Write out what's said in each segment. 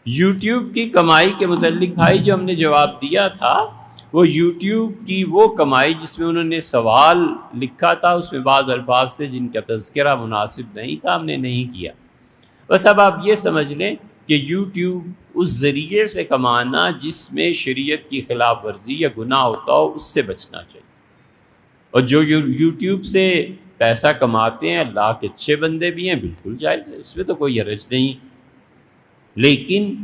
YouTube کی کمائی کے متعلق بھائی جو ہم نے جواب دیا تھا، وہ یوٹیوب کی وہ کمائی جس میں انہوں نے سوال لکھا تھا، اس میں بعض الفاظ تھے جن کا تذکرہ مناسب نہیں تھا، ہم نے نہیں کیا۔ بس اب آپ یہ سمجھ لیں کہ یوٹیوب اس ذریعے سے کمانا جس میں شریعت کی خلاف ورزی یا گناہ ہوتا ہو، اس سے بچنا چاہیے۔ اور جو یوٹیوب سے پیسہ کماتے ہیں، اللہ کے اچھے بندے بھی ہیں، بالکل جائز ہے، اس میں تو کوئی حرج نہیں۔ لیکن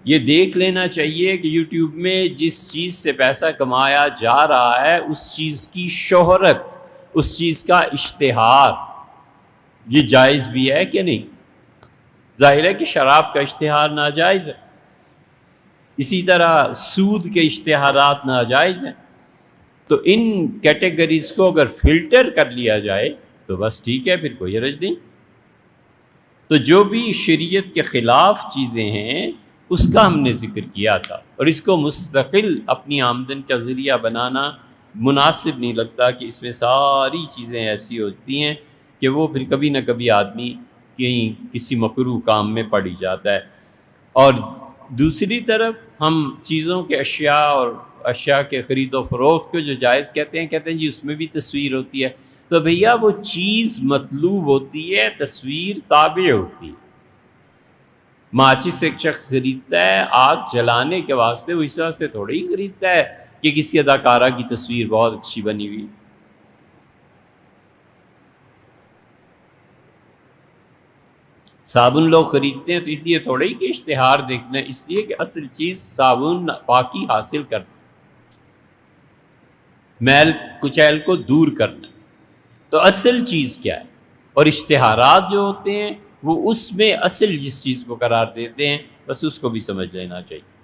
یہ دیکھ لینا چاہیے کہ یوٹیوب میں جس چیز سے پیسہ کمایا جا رہا ہے، اس چیز کی شہرت، اس چیز کا اشتہار، یہ جائز بھی ہے کہ نہیں؟ ظاہر ہے کہ شراب کا اشتہار ناجائز ہے، اسی طرح سود کے اشتہارات ناجائز ہیں۔ تو ان کیٹیگریز کو اگر فلٹر کر لیا جائے تو بس ٹھیک ہے، پھر کوئی حرج نہیں۔ تو جو بھی شریعت کے خلاف چیزیں ہیں اس کا ہم نے ذکر کیا تھا، اور اس کو مستقل اپنی آمدن کا ذریعہ بنانا مناسب نہیں لگتا کہ اس میں ساری چیزیں ایسی ہوتی ہیں کہ وہ پھر کبھی نہ کبھی آدمی کہیں کسی مکروہ کام میں پڑ ہی جاتا ہے۔ اور دوسری طرف ہم چیزوں کے اشیاء اور اشیاء کے خرید و فروخت کو جو جائز کہتے ہیں جی اس میں بھی تصویر ہوتی ہے، تو بھیا وہ چیز مطلوب ہوتی ہے، تصویر تابع ہوتی ہے۔ ماچس ایک شخص خریدتا ہے آگ جلانے کے واسطے، وہ اس واسطے تھوڑی ہی خریدتا ہے کہ کسی اداکارہ کی تصویر بہت اچھی بنی ہوئی۔ صابن لوگ خریدتے ہیں تو اس لیے تھوڑے ہی کہ اشتہار دیکھنا ہے، اس لیے کہ اصل چیز صابن پاکی حاصل کرنا، میل کچیل کو دور کرنا۔ تو اصل چیز کیا ہے؟ اور اشتہارات جو ہوتے ہیں وہ اس میں اصل جس چیز کو قرار دیتے ہیں، بس اس کو بھی سمجھ لینا چاہیے۔